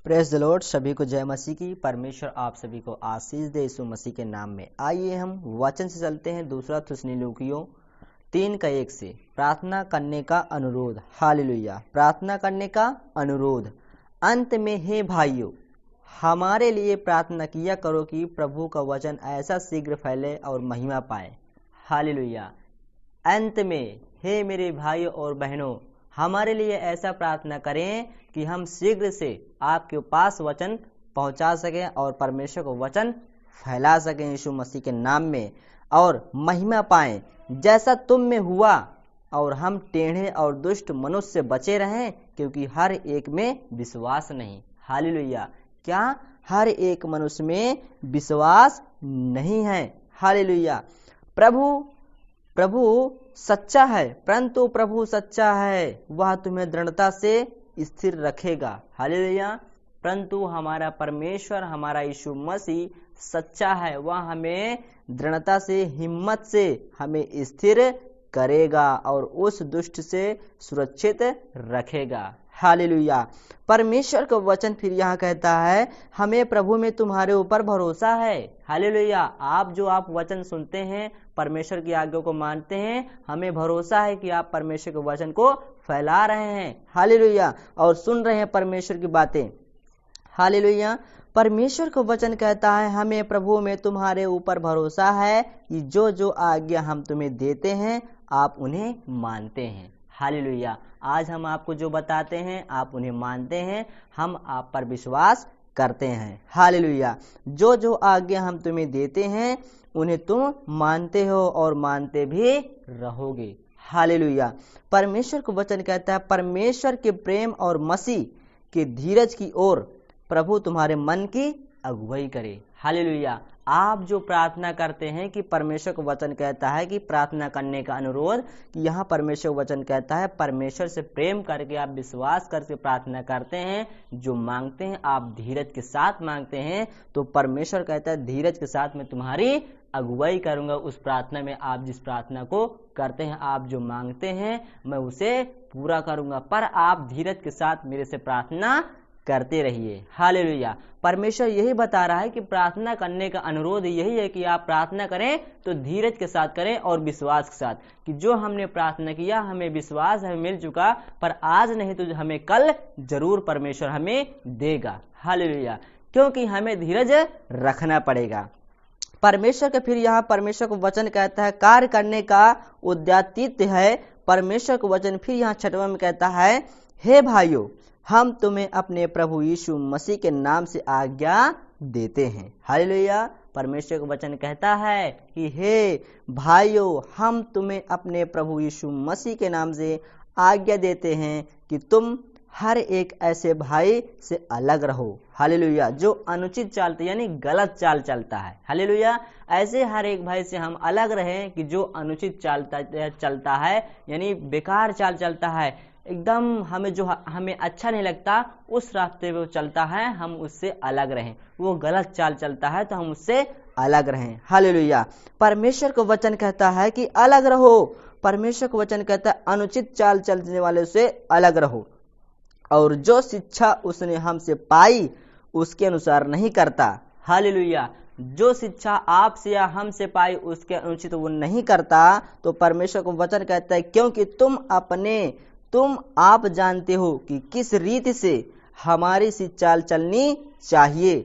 Press the Lord. सभी को जय मसीह की। परमेश्वर आप सभी को आशीष दे यीशु मसीह के नाम में। आइए हम वचन से चलते हैं। दूसरा थिस्सलुनीकियों 3:1 से प्रार्थना करने का अनुरोध। हालेलुया। प्रार्थना करने का अनुरोध। अंत में हे भाइयों, हमारे लिए प्रार्थना किया करो कि प्रभु का वचन ऐसा शीघ्र फैले और महिमा पाए। हालेलुया। अंत में हे मेरे भाइयों और बहनों, हमारे लिए ऐसा प्रार्थना करें कि हम शीघ्र से आपके पास वचन पहुंचा सकें और परमेश्वर को वचन फैला सकें यीशु मसीह के नाम में, और महिमा पाएं जैसा तुम में हुआ, और हम टेढ़े और दुष्ट मनुष्य से बचे रहें, क्योंकि हर एक में विश्वास नहीं। हालेलुया। क्या हर एक मनुष्य में विश्वास नहीं है? हालेलुया। प्रभु सच्चा है, परंतु प्रभु सच्चा है, वह तुम्हें दृढ़ता से स्थिर रखेगा। हालेलुया। परंतु हमारा परमेश्वर, हमारा यीशु मसीह सच्चा है, वह हमें दृढ़ता से, हिम्मत से हमें स्थिर करेगा और उस दुष्ट से सुरक्षित रखेगा। हालेलुया। परमेश्वर का वचन फिर यहाँ कहता है, हमें प्रभु में तुम्हारे ऊपर भरोसा है। हालेलुया। आप वचन सुनते हैं, परमेश्वर की आज्ञा को मानते हैं, हमें भरोसा है कि आप परमेश्वर के वचन को फैला रहे हैं। हालेलुया। और सुन रहे हैं परमेश्वर की बातें। हालेलुया। परमेश्वर का वचन कहता है, हमें प्रभु में तुम्हारे ऊपर भरोसा है कि जो जो आज्ञा हम तुम्हें देते हैं आप उन्हें मानते हैं। हालेलुया। आज हम आपको जो बताते हैं आप उन्हें मानते हैं, हम आप पर विश्वास करते हैं। हालेलुया। जो जो आज्ञा हम तुम्हें देते हैं उन्हें तुम मानते हो और मानते भी रहोगे। हालेलुया। परमेश्वर का वचन कहता है, परमेश्वर के प्रेम और मसीह के धीरज की ओर प्रभु तुम्हारे मन की अगुवाई करे। हालेलुया। आप जो प्रार्थना करते हैं कि परमेश्वर का वचन कहता है कि प्रार्थना करने का अनुरोध, कि यहाँ परमेश्वर का वचन कहता है परमेश्वर से प्रेम करके आप विश्वास करके प्रार्थना करते हैं, जो मांगते हैं आप धीरज के साथ मांगते हैं, तो परमेश्वर कहता है धीरज के साथ मैं तुम्हारी अगुवाई करूंगा। उस प्रार्थना में आप जिस प्रार्थना को करते हैं, आप जो मांगते हैं मैं उसे पूरा करूंगा, पर आप धीरज के साथ मेरे से प्रार्थना करते रहिए। हालेलुया। परमेश्वर यही बता रहा है कि प्रार्थना करने का अनुरोध यही है कि आप प्रार्थना करें तो धीरज के साथ करें और विश्वास के साथ, कि जो हमने प्रार्थना किया हमें विश्वास है मिल चुका, पर आज नहीं तो हमें कल जरूर परमेश्वर हमें देगा। हालेलुया। क्योंकि हमें धीरज रखना पड़ेगा। परमेश्वर के फिर यहाँ परमेश्वर को वचन कहता है कार्य करने का उद्यतित्व है। परमेश्वर को वचन फिर यहाँ 6वां में कहता है, हे भाइयों, हम तुम्हें अपने प्रभु यीशु मसीह के नाम से आज्ञा देते हैं। हालेलुया। परमेश्वर का वचन कहता है कि हे भाइयों, हम तुम्हें अपने प्रभु यीशु मसीह के नाम से आज्ञा देते हैं कि तुम हर एक ऐसे भाई से अलग रहो। हालेलुया। जो अनुचित चालता यानी गलत चाल चलता है। हालेलुया। ऐसे हर एक भाई से हम अलग रहें कि जो अनुचित चलता है, यानी बेकार चाल चलता है, एकदम हमें अच्छा नहीं लगता, उस रास्ते पे वो चलता है, हम उससे अलग रहें। वो गलत चाल चलता है तो हम उससे अलग रहें। हालेलुया। परमेश्वर का वचन कहता है कि अलग रहो। परमेश्वर का वचन कहता है अनुचित चाल चलने वाले से अलग रहो, और जो शिक्षा उसने हमसे पाई उसके अनुसार नहीं करता। हालेलुया। जो शिक्षा आपसे या हमसे पाई उसके अनुचित वो नहीं करता, तो परमेश्वर को वचन कहता है क्योंकि तुम आप जानते हो कि किस रीति से हमारी सी चाल चलनी चाहिए,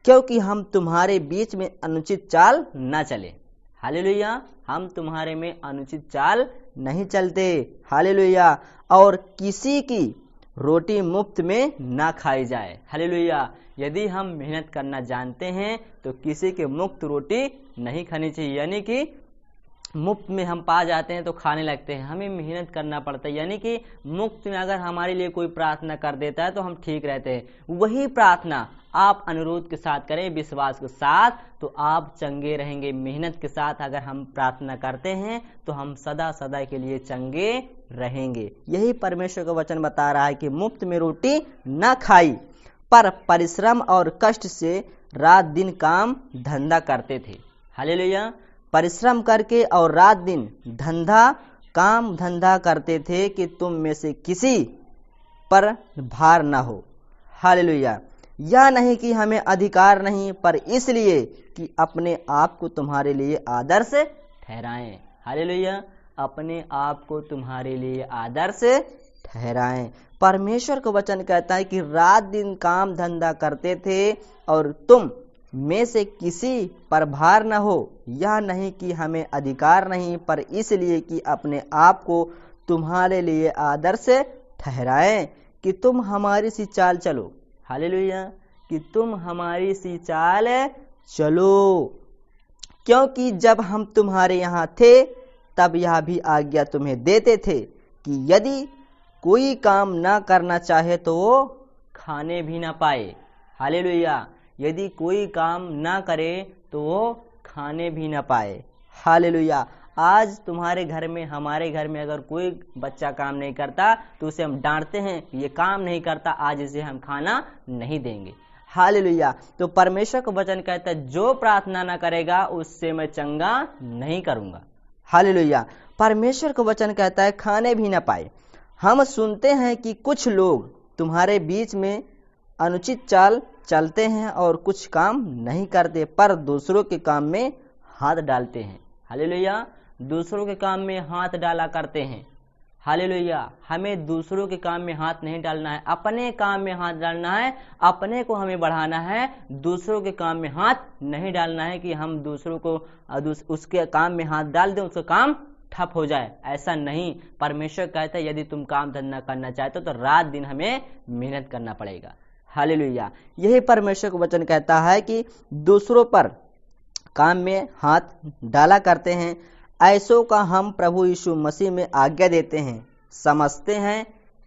क्योंकि हम तुम्हारे बीच में अनुचित चाल न चले। हालेलुया। हम तुम्हारे में अनुचित चाल नहीं चलते। हालेलुया। और किसी की रोटी मुफ्त में ना खाई जाए। हालेलुया। यदि हम मेहनत करना जानते हैं तो किसी के मुफ्त रोटी नहीं खानी चाहिए, यानी कि मुफ्त में हम पा जाते हैं तो खाने लगते हैं। हमें मेहनत करना पड़ता है, यानी कि मुफ्त में अगर हमारे लिए कोई प्रार्थना कर देता है तो हम ठीक रहते हैं। वही प्रार्थना आप अनुरोध के साथ करें, विश्वास के साथ, तो आप चंगे रहेंगे। मेहनत के साथ अगर हम प्रार्थना करते हैं तो हम सदा सदा के लिए चंगे रहेंगे। यही परमेश्वर का वचन बता रहा है कि मुफ्त में रोटी न खाई, पर परिश्रम और कष्ट से रात दिन काम धंधा करते थे। हालेलुया। परिश्रम करके और रात दिन काम धंधा करते थे कि तुम में से किसी पर भार न हो। हालेलुया। यह नहीं कि हमें अधिकार नहीं, पर इसलिए कि अपने आप को तुम्हारे लिए आदर्श ठहराएं। हालेलुया, अपने आप को तुम्हारे लिए आदर्श ठहराएं। परमेश्वर का वचन कहता है कि रात दिन काम धंधा करते थे और तुम में से किसी पर भार न हो। यह नहीं कि हमें अधिकार नहीं, पर इसलिए कि अपने आप को तुम्हारे लिए आदर्श ठहराएं कि तुम हमारी सी चाल चलो। हालेलुया, कि तुम हमारी सी चाल चलो, क्योंकि जब हम तुम्हारे यहाँ थे तब यह भी आज्ञा तुम्हें देते थे कि यदि कोई काम ना करना चाहे तो वो खाने भी ना पाए। हालेलुया, यदि कोई काम ना करे तो वो खाने भी ना पाए। हालेलुया, आज तुम्हारे घर में, हमारे घर में अगर कोई बच्चा काम नहीं करता तो उसे हम डांटते हैं, ये काम नहीं करता, आज इसे हम खाना नहीं देंगे। हालेलुया, तो परमेश्वर का वचन कहता है जो प्रार्थना ना करेगा उससे मैं चंगा नहीं करूंगा। हालेलुया, परमेश्वर का वचन कहता है खाने भी ना पाए। हम सुनते हैं कि कुछ लोग तुम्हारे बीच में अनुचित चाल चलते हैं और कुछ काम नहीं करते, पर दूसरों के काम में हाथ डालते हैं। हालेलुया, दूसरों के काम में हाथ डाला करते हैं। हालेलुया, हमें दूसरों के काम में हाथ नहीं डालना है, अपने काम में हाथ डालना है, अपने को हमें बढ़ाना है, दूसरों के काम में हाथ नहीं डालना है कि हम दूसरों को उसके काम में हाथ डाल दें, उसका काम ठप हो जाए। ऐसा नहीं, परमेश्वर कहता है यदि तुम काम धंधा करना चाहते हो तो रात दिन हमें मेहनत करना पड़ेगा। हालेलुया, यही परमेश्वर का वचन कहता है कि दूसरों पर काम में हाथ डाला करते हैं। ऐसों का हम प्रभु यीशु मसीह में आज्ञा देते हैं। समझते हैं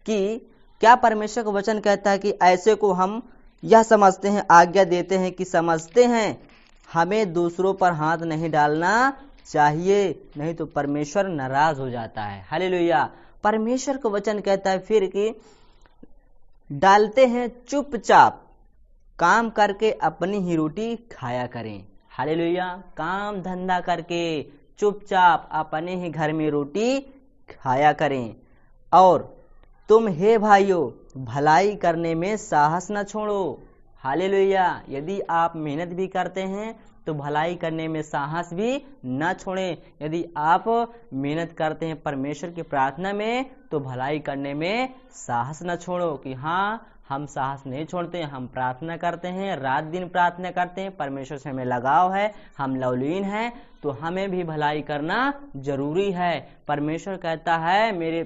कि क्या परमेश्वर का वचन कहता है कि ऐसे को हम यह समझते हैं, आज्ञा देते हैं कि समझते हैं हमें दूसरों पर हाथ नहीं डालना चाहिए, नहीं तो परमेश्वर नाराज हो जाता है। हालेलुया, परमेश्वर का वचन कहता है फिर कि डालते हैं चुपचाप काम करके अपनी ही रोटी खाया करें। हालेलुया, काम धंधा करके चुपचाप अपने ही घर में रोटी खाया करें। और तुम हे भाइयों भलाई करने में साहस न छोड़ो। हालेलुया, यदि आप मेहनत भी करते हैं तो भलाई करने में साहस भी न छोड़ें। यदि आप मेहनत करते हैं परमेश्वर की प्रार्थना में तो भलाई करने में साहस न छोड़ो। कि हाँ, हम साहस नहीं छोड़ते, हम प्रार्थना करते हैं, रात दिन प्रार्थना करते हैं, परमेश्वर से हमें लगाव है, हम लवलीन हैं, तो हमें भी भलाई करना जरूरी है। परमेश्वर कहता है मेरे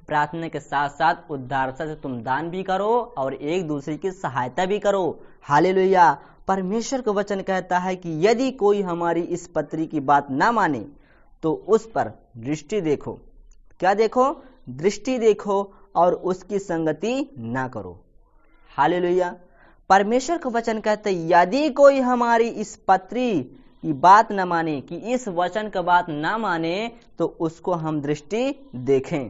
प्रार्थना के साथ साथ उदारता से तुम दान भी करो और एक दूसरे की सहायता भी करो। हालेलुया, परमेश्वर का वचन कहता है कि यदि कोई हमारी इस पत्री की बात ना माने तो उस पर दृष्टि देखो। क्या देखो? दृष्टि देखो और उसकी संगति ना करो। हालेलुया, परमेश्वर का वचन कहता है यदि कोई हमारी इस पत्री की बात न माने, कि इस वचन का बात ना माने, तो उसको हम दृष्टि देखें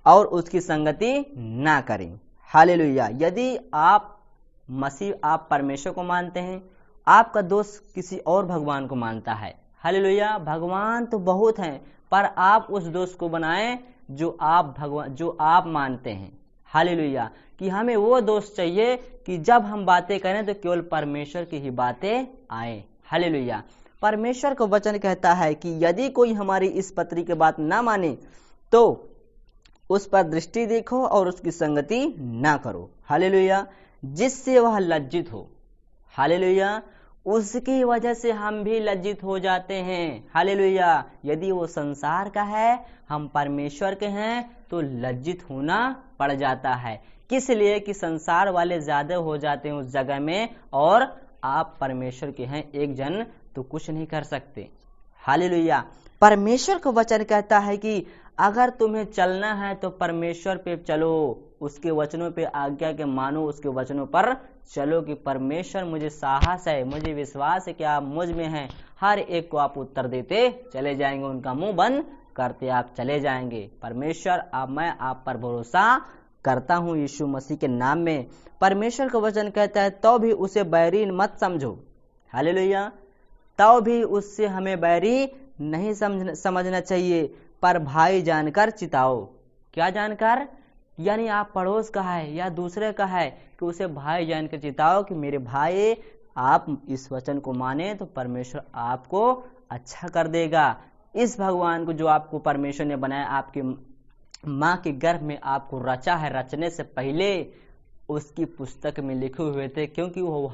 और उसकी संगति ना करें। हालेलुया, यदि आप आप परमेश्वर को मानते हैं, आपका दोस्त किसी और भगवान को मानता है। हालेलुया, भगवान तो बहुत हैं, पर आप उस दोस्त को बनाएं जो आप मानते हैं। हालेलुया, कि हमें वो दोस्त चाहिए कि जब हम बातें करें तो केवल परमेश्वर की ही बातें आए। हालेलुया, परमेश्वर का वचन कहता है कि यदि कोई हमारी इस पत्री की बात ना माने तो उस पर दृष्टि देखो और उसकी संगति ना करो। हालेलुया, जिससे वह लज्जित हो। हालेलुया, उसकी वजह से हम भी लज्जित हो जाते हैं। हालेलुया, यदि वो संसार का है, हम परमेश्वर के हैं, तो लज्जित होना पड़ जाता है। किस लिए? कि संसार वाले ज्यादा हो जाते हैं उस जगह में और आप परमेश्वर के हैं, एक जन तो कुछ नहीं कर सकते। हालेलुया, परमेश्वर का वचन कहता है कि अगर तुम्हें चलना है तो परमेश्वर पे चलो, उसके वचनों पे आज्ञा के मानो, उसके वचनों पर चलो। कि परमेश्वर, मुझे साहस है, मुझे विश्वास है कि आप मुझ में हैं। हर एक को आप उत्तर देते चले जाएंगे, उनका मुंह बंद करते आप चले जाएंगे। परमेश्वर, मैं आप पर भरोसा करता हूं यीशु मसीह के नाम में। परमेश्वर का वचन कहता है तो भी उसे बैरी मत समझो। हालेलुया, तो भी उससे हमें बैरी नहीं समझना चाहिए, पर भाई जानकर चिताओ। क्या जानकर? यानी आप पड़ोस का है या दूसरे का है कि उसे भाई जानकर चिताओ कि मेरे भाई आप इस वचन को माने तो परमेश्वर आपको अच्छा कर देगा। इस भगवान को जो आपको परमेश्वर ने बनाया, आपकी माँ के गर्भ में आपको रचा है, रचने से पहले उसकी पुस्तक में लिखे हुए थे, क्योंकि वो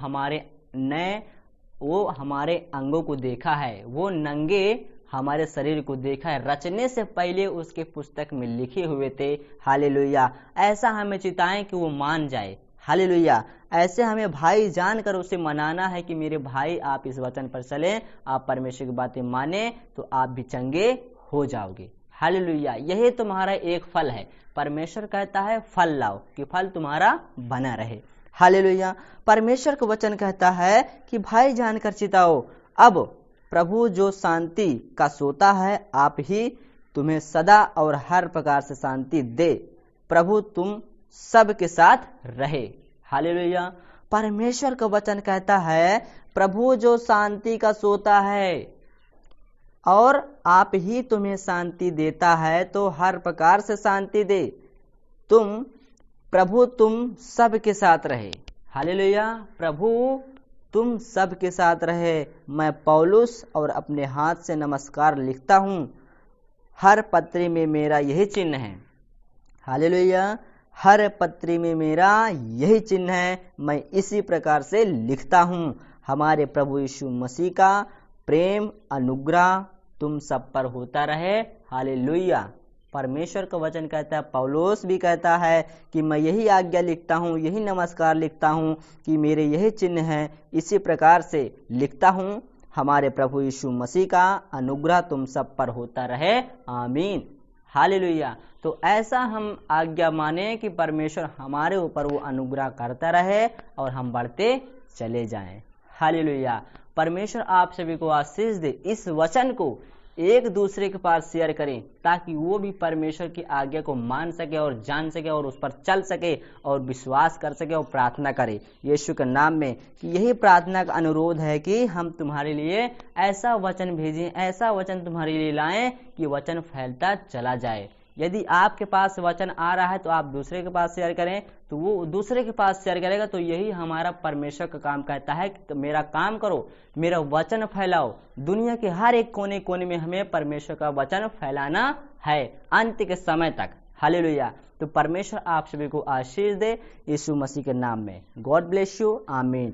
हमारे अंगों को देखा है, वो नंगे हमारे शरीर को देखा है, रचने से पहले उसके पुस्तक में लिखे हुए थे। हालेलुया। ऐसा हमें चिताएं कि वो मान जाए। हालेलुया। ऐसे हमें भाई जानकर उसे मनाना है कि मेरे भाई आप इस वचन पर चलें, आप परमेश्वर की बातें माने तो आप भी चंगे हो जाओगे। हालेलुया। यही तुम्हारा एक फल है। परमेश्वर कहता है फल लाओ कि फल तुम्हारा बना रहे। हालेलुया। परमेश्वर का वचन कहता है कि भाई जानकर चिताओ। अब प्रभु जो शांति का सोता है आप ही तुम्हें सदा और हर प्रकार से शांति दे। प्रभु तुम सब के साथ रहे। हालेलुया। परमेश्वर का वचन कहता है प्रभु जो शांति का सोता है और आप ही तुम्हें शांति देता है, तो हर प्रकार से शांति दे। प्रभु तुम सब के साथ रहे। हालेलुया। प्रभु तुम सब के साथ रहे। मैं पौलुस और अपने हाथ से नमस्कार लिखता हूँ, हर पत्री में मेरा यही चिन्ह है। हालेलुया। हर पत्री में मेरा यही चिन्ह है, मैं इसी प्रकार से लिखता हूँ। हमारे प्रभु यीशु मसीह का प्रेम अनुग्रह तुम सब पर होता रहे। हालेलुया। परमेश्वर का वचन कहता है, पौलुस भी कहता है कि मैं यही आज्ञा लिखता हूँ, यही नमस्कार लिखता हूँ कि मेरे यही चिन्ह है, इसी प्रकार से लिखता हूँ। हमारे प्रभु यीशु मसीह का अनुग्रह तुम सब पर होता रहे। आमीन। हालेलुया। तो ऐसा हम आज्ञा माने कि परमेश्वर हमारे ऊपर वो अनुग्रह करता रहे और हम बढ़ते चले जाएं। हालेलुया। परमेश्वर आप सभी को आशीष दे। इस वचन को एक दूसरे के पास शेयर करें ताकि वो भी परमेश्वर की आज्ञा को मान सके और जान सके और उस पर चल सके और विश्वास कर सके और प्रार्थना करे यीशु के नाम में। कि यही प्रार्थना का अनुरोध है कि हम तुम्हारे लिए ऐसा वचन भेजें, ऐसा वचन तुम्हारे लिए लाएं कि वचन फैलता चला जाए। यदि आपके पास वचन आ रहा है तो आप दूसरे के पास शेयर करें, तो वो दूसरे के पास शेयर करेगा। तो यही हमारा परमेश्वर का काम कहता है कि मेरा काम करो, मेरा वचन फैलाओ। दुनिया के हर एक कोने कोने में हमें परमेश्वर का वचन फैलाना है अंत के समय तक। हालेलुया। तो परमेश्वर आप सभी को आशीष दे यीशु मसीह के नाम में। God bless you. आमीन।